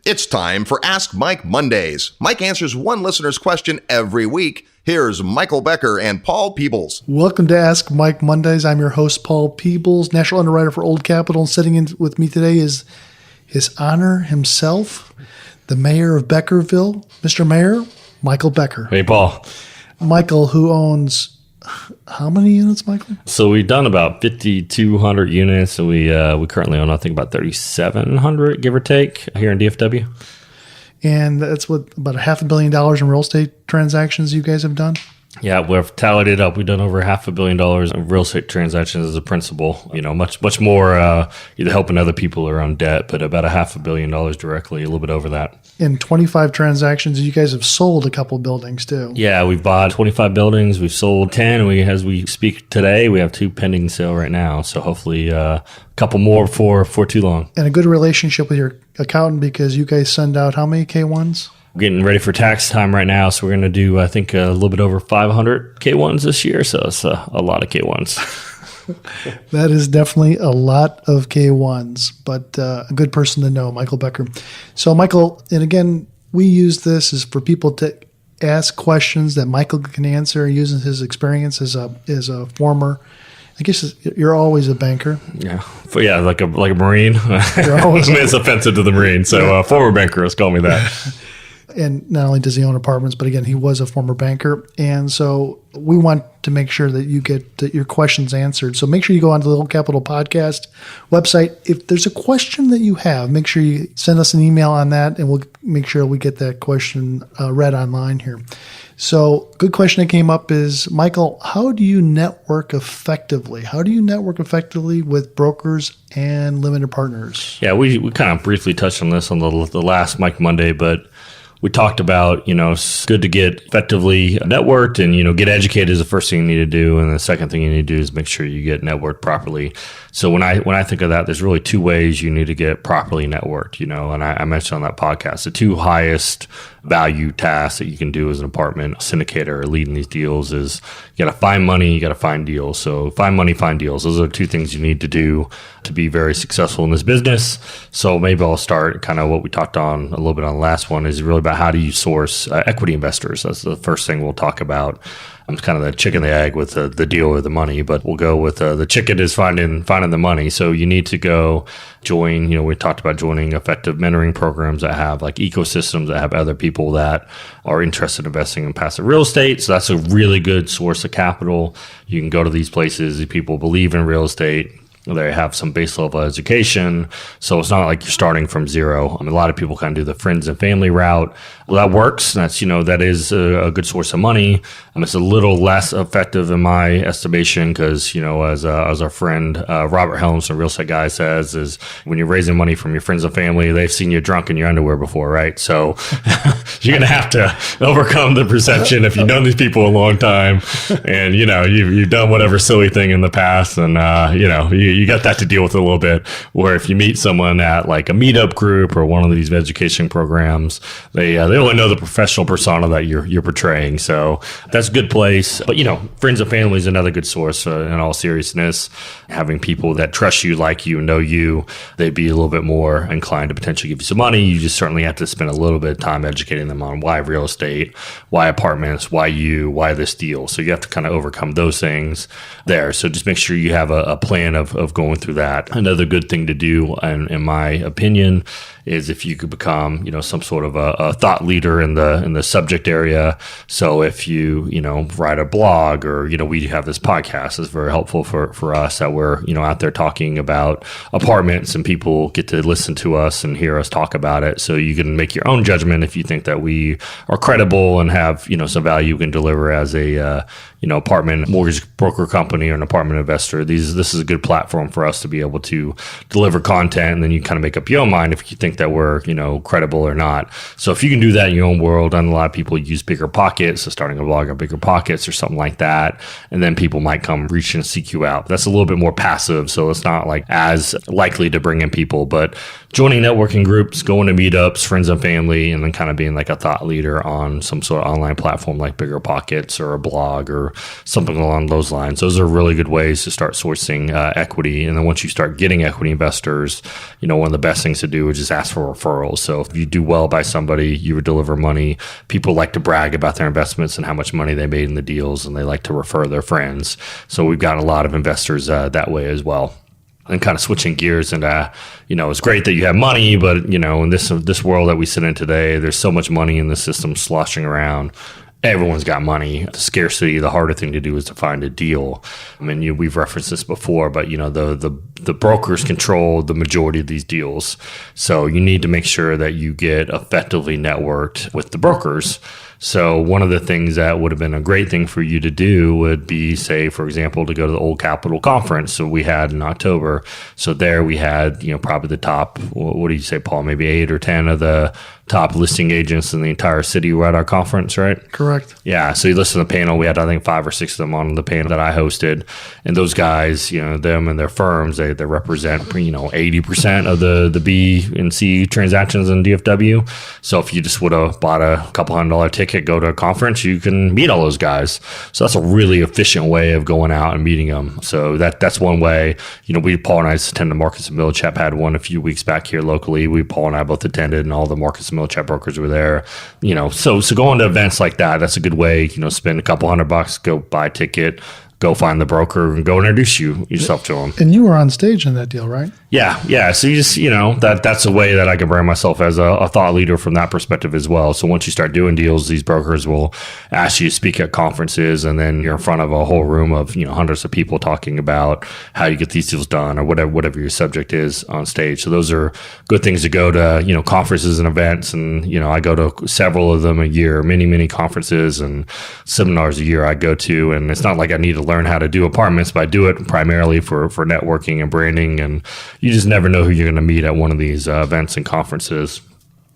It's time for Ask Mike Mondays. Mike answers one listener's question every week. Here's Michael Becker and Paul Peebles. Welcome to Ask Mike Mondays. I'm your host, Paul Peebles, National Underwriter for Old Capital. And sitting in with me today is His Honor himself, the Mayor of Beckerville. Mr. Mayor, Michael Becker. Hey, Paul. Michael, who owns how many units, Michael? So we've done about 5,200 units, and we currently own, I think, about 3,700, give or take, here in DFW. And that's what, about $500 million in real estate transactions you guys have done? Yeah, we've tallied it up. We've done over $500 million in real estate transactions as a principal. You know, much more either helping other people around debt, but about $500 million directly, a little bit over that. In 25 transactions, you guys have sold a couple buildings too. Yeah, we've bought 25 buildings. We've sold 10. And as we speak today, we have 2 pending sale right now. So hopefully a couple more before too long. And a good relationship with your accountant because you guys send out how many K1s? Getting ready for tax time right now, so we're going to do, I think, a little bit over 500 K1s this year, so it's a lot of K1s. That is definitely a lot of K1s, but a good person to know, Michael Becker. So, Michael, and again, we use this as for people to ask questions that Michael can answer using his experience as a former. I guess you're always a banker. Yeah, like a Marine. You're always it's offensive to the Marine, so former banker, let's call me that. And not only does he own apartments, but again, he was a former banker. And so we want to make sure that you get your questions answered. So make sure you go onto the Old Capital Podcast website. If there's a question that you have, make sure you send us an email on that, and we'll make sure we get that question read online here. So good question that came up is, Michael, how do you network effectively? How do you network effectively with brokers and limited partners? Yeah, we kind of briefly touched on this on the last Mike Monday, but we talked about, it's good to get effectively networked and, get educated is the first thing you need to do. And the second thing you need to do is make sure you get networked properly. So when I think of that, there's really 2 ways you need to get properly networked, and I mentioned on that podcast, the 2 highest value tasks that you can do as an apartment syndicator or leading these deals is you got to find money, you got to find deals. So find money, find deals. Those are 2 things you need to do to be very successful in this business. So maybe I'll start kind of what we talked on a little bit on the last one is really about how do you source equity investors. That's the first thing we'll talk about. I'm kind of the chicken and the egg with the deal or the money, but we'll go with the chicken is finding the money. So you need to go join, we talked about joining effective mentoring programs that have like ecosystems that have other people that are interested in investing in passive real estate. So that's a really good source of capital. You can go to these places. People believe in real estate. They have some base level education. So it's not like you're starting from zero. I mean, a lot of people kind of do the friends and family route. Well, that works. That's, that is a good source of money. It's a little less effective in my estimation because, as our friend Robert Helms, a real estate guy, says, is when you're raising money from your friends and family, they've seen you drunk in your underwear before, right? So you're going to have to overcome the perception if you've known these people a long time and, you've done whatever silly thing in the past and, you got that to deal with a little bit. Where if you meet someone at like a meetup group or one of these education programs, they only know the professional persona that you're portraying. So that's a good place. But friends and family is another good source. In all seriousness, having people that trust you, like you, know you, they'd be a little bit more inclined to potentially give you some money. You just certainly have to spend a little bit of time educating them on why real estate, why apartments, why this deal. So you have to kind of overcome those things there. So just make sure you have a plan of going through that. Another good thing to do, in my opinion, is if you could become, some sort of a thought leader in the subject area. So if you, write a blog or, we have this podcast is very helpful for us that we're, out there talking about apartments and people get to listen to us and hear us talk about it. So you can make your own judgment if you think that we are credible and have, some value you can deliver as a, apartment mortgage broker company or an apartment investor. This is a good platform for us to be able to deliver content, and then you kind of make up your own mind if you think that we're, credible or not. So if you can do that in your own world, and a lot of people use Bigger Pockets, so starting a blog on Bigger Pockets or something like that, and then people might come reach and seek you out. That's a little bit more passive, so it's not like as likely to bring in people, but joining networking groups, going to meetups, friends and family, and then kind of being like a thought leader on some sort of online platform like Bigger Pockets or a blog or something along those lines. Those are really good ways to start sourcing equity. And then once you start getting equity investors, one of the best things to do is just ask ask for referrals. So if you do well by somebody, you would deliver money. People like to brag about their investments and how much money they made in the deals, and they like to refer their friends. So we've got a lot of investors that way as well. And kind of switching gears, and it's great that you have money, but in this world that we sit in today, there's so much money in the system sloshing around. Everyone's got money. The scarcity, the harder thing to do is to find a deal. I mean, we've referenced this before, but the brokers control the majority of these deals. So you need to make sure that you get effectively networked with the brokers. So one of the things that would have been a great thing for you to do would be, say, for example, to go to the Old Capital Conference. So we had in October. So there we had, probably the top, what do you say, Paul, maybe 8 or 10 of the top listing agents in the entire city were at our conference, right? Correct. Yeah. So you listen to the panel. We had, I think, 5 or 6 of them on the panel that I hosted. And those guys, them and their firms, they represent, 80% of the B and C transactions in DFW. So if you just would have bought a couple $100 ticket, go to a conference, you can meet all those guys. So that's a really efficient way of going out and meeting them. So that's one way. Paul and I attended the Marcus & Millichap, had one a few weeks back here locally. Paul and I both attended, and all the Marcus & Millichap brokers were there. So going to events like that, that's a good way. Spend a couple $100, go buy a ticket, go find the broker, and go introduce yourself to them. And you were on stage in that deal, right? Yeah. So you just, that's a way that I can brand myself as a thought leader from that perspective as well. So once you start doing deals, these brokers will ask you to speak at conferences, and then you're in front of a whole room of, hundreds of people talking about how you get these deals done, or whatever your subject is on stage. So those are good things to go to, conferences and events. And, I go to several of them a year, many conferences and seminars a year I go to. And it's not like I need to learn how to do apartments, but I do it primarily for networking and branding. And you just never know who you're going to meet at one of these events and conferences.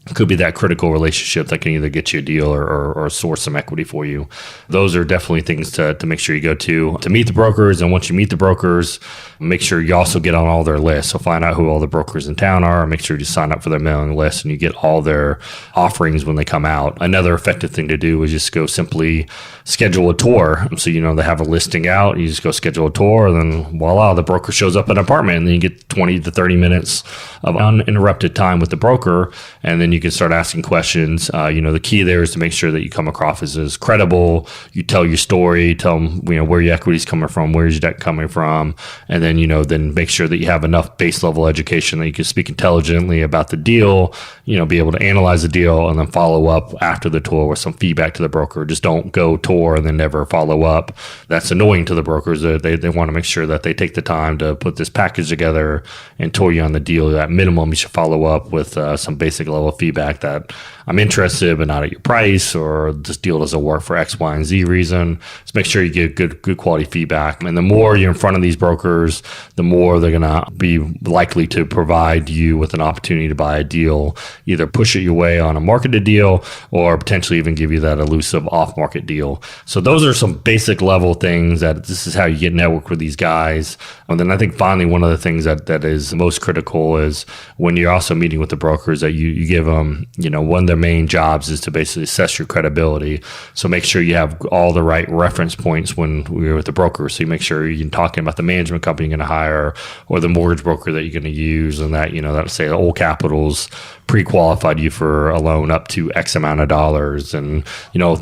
It could be that critical relationship that can either get you a deal or source some equity for you. Those are definitely things to make sure you go to meet the brokers. And once you meet the brokers, make sure you also get on all their lists. So find out who all the brokers in town are. Make sure you sign up for their mailing list, and you get all their offerings when they come out. Another effective thing to do is just go simply schedule a tour. So, they have a listing out. You just go schedule a tour, and then voila, the broker shows up at an apartment, and then you get 20 to 30 minutes of uninterrupted time with the broker. And then you can start asking questions. The key there is to make sure that you come across as credible. You tell your story, tell them, where your equity's coming from, where's your debt coming from. And then, then make sure that you have enough base level education that you can speak intelligently about the deal, be able to analyze the deal, and then follow up after the tour with some feedback to the broker. Just don't go tour and then never follow up. That's annoying to the brokers. They want to make sure that they take the time to put this package together and tour you on the deal. At minimum, you should follow up with some basic level feedback that I'm interested, but not at your price, or this deal doesn't work for X, Y, and Z reason. So make sure you get good quality feedback. And the more you're in front of these brokers, the more they're going to be likely to provide you with an opportunity to buy a deal, either push it your way on a marketed deal, or potentially even give you that elusive off-market deal. So those are some basic level things that this is how you get networked with these guys. And then I think finally, one of the things that is most critical is when you're also meeting with the brokers, that you give them, one of their main jobs is to basically assess your credibility. So make sure you have all the right reference points when we're with the broker. So you make sure you're talking about the management company you're going to hire, or the mortgage broker that you're going to use, and that, that say Old Capital's pre-qualified you for a loan up to X amount of dollars, and,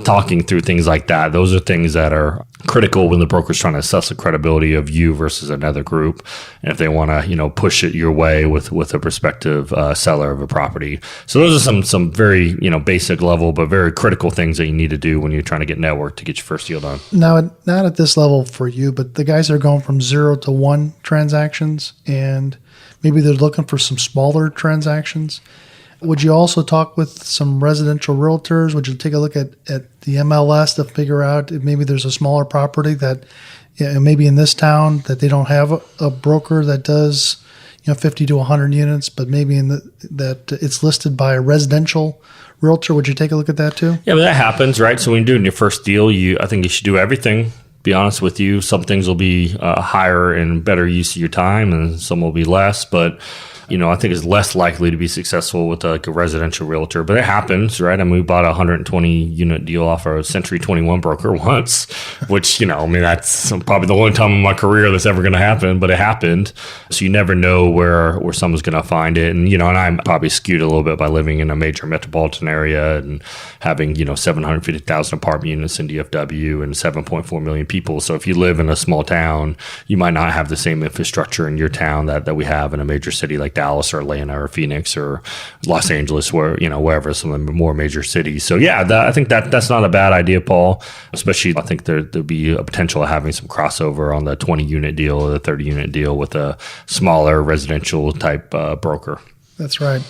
talking through things like that. Those are things that are critical when the broker's trying to assess the credibility of you versus another group. And if they want to, push it your way with a prospective seller of a property. So those are some very, basic level, but very critical things that you need to do when you're trying to get networked to get your first deal done. Now, not at this level for you, but the guys are going from 0 to 1 transactions, and maybe they're looking for some smaller transactions. Would you also talk with some residential realtors? Would you take a look at the MLS to figure out if maybe there's a smaller property that maybe in this town that they don't have a broker that does 50 to 100 units, but maybe that it's listed by a residential realtor? Would you take a look at that too? Yeah, but that happens, right? So when you're doing your first deal, I think you should do everything. Be honest with you, some things will be higher and better use of your time, and some will be less. But I think is less likely to be successful with like a residential realtor, but it happens, right? I mean, we bought a 120 unit deal off a Century 21 broker once, which, that's probably the only time in my career that's ever going to happen, but it happened. So you never know where someone's going to find it. And, and I'm probably skewed a little bit by living in a major metropolitan area and having, 750,000 apartment units in DFW and 7.4 million people. So if you live in a small town, you might not have the same infrastructure in your town that we have in a major city like Dallas or Atlanta or Phoenix or Los Angeles, wherever, some of the more major cities. So yeah, I think that's not a bad idea, Paul. Especially, I think there'll be a potential of having some crossover on the 20 unit deal or the 30 unit deal with a smaller residential type broker. That's right.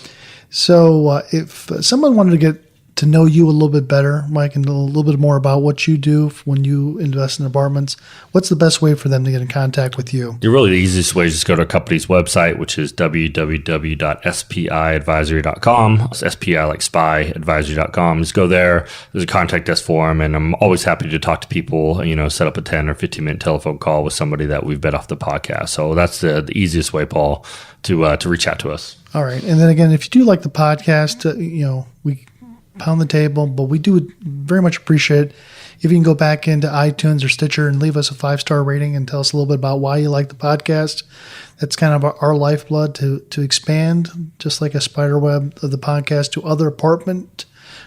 So if someone wanted to get to know you a little bit better, Mike, and a little bit more about what you do when you invest in apartments, what's the best way for them to get in contact with you? Really, the easiest way is just go to a company's website, which is www.spiadvisory.com. It's SPI like spy advisory.com. Just go there. There's a contact us form, and I'm always happy to talk to people, set up a 10 or 15 minute telephone call with somebody that we've bet off the podcast. So that's the easiest way, Paul, to reach out to us. All right. And then again, if you do like the podcast, we pound the table, but we do very much appreciate if you can go back into iTunes or Stitcher and leave us a 5-star rating and tell us a little bit about why you like the podcast. That's kind of our lifeblood to expand, just like a spider web of the podcast, to other apartment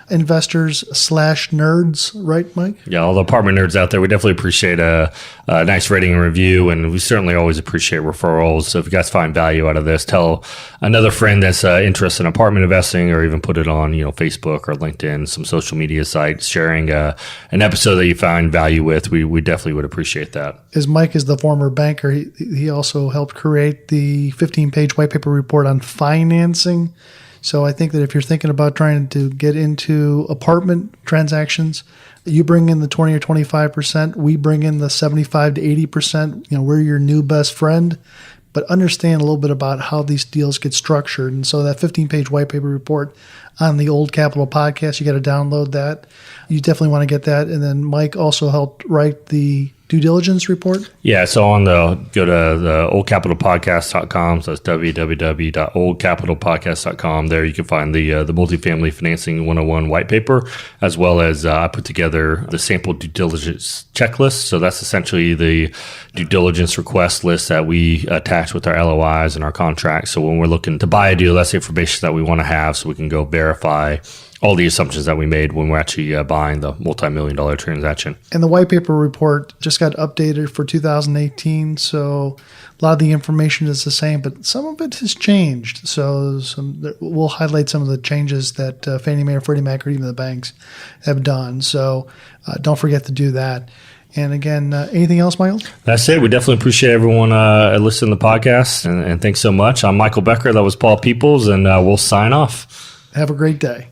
investors / nerds, right, Mike? Yeah, all the apartment nerds out there, we definitely appreciate a nice rating and review, and we certainly always appreciate referrals. So if you guys find value out of this, tell another friend that's interested in apartment investing, or even put it on Facebook or LinkedIn, some social media sites, sharing an episode that you find value with. We definitely would appreciate that. As Mike is the former banker, he also helped create the 15-page white paper report on financing. So I think that if you're thinking about trying to get into apartment transactions, you bring in the 20 or 25%, we bring in the 75 to 80%. We're your new best friend, but understand a little bit about how these deals get structured. And so that 15-page white paper report on the Old Capital podcast, you got to download that. You definitely want to get that. And then Mike also helped write the due diligence report? Yeah, so go to the oldcapitalpodcast.com. So that's www.oldcapitalpodcast.com. There you can find the multifamily financing 101 white paper, as well as I put together the sample due diligence checklist. So that's essentially the due diligence request list that we attach with our LOIs and our contracts. So when we're looking to buy a deal, that's the information that we want to have so we can go verify all the assumptions that we made when we're actually buying the multi-million-dollar transaction. And the white paper report just got updated for 2018, so a lot of the information is the same, but some of it has changed. So we'll highlight some of the changes that Fannie Mae or Freddie Mac or even the banks have done. So don't forget to do that. And again, anything else, Michael? That's it. We definitely appreciate everyone listening to the podcast, and thanks so much. I'm Michael Becker. That was Paul Peoples, and we'll sign off. Have a great day.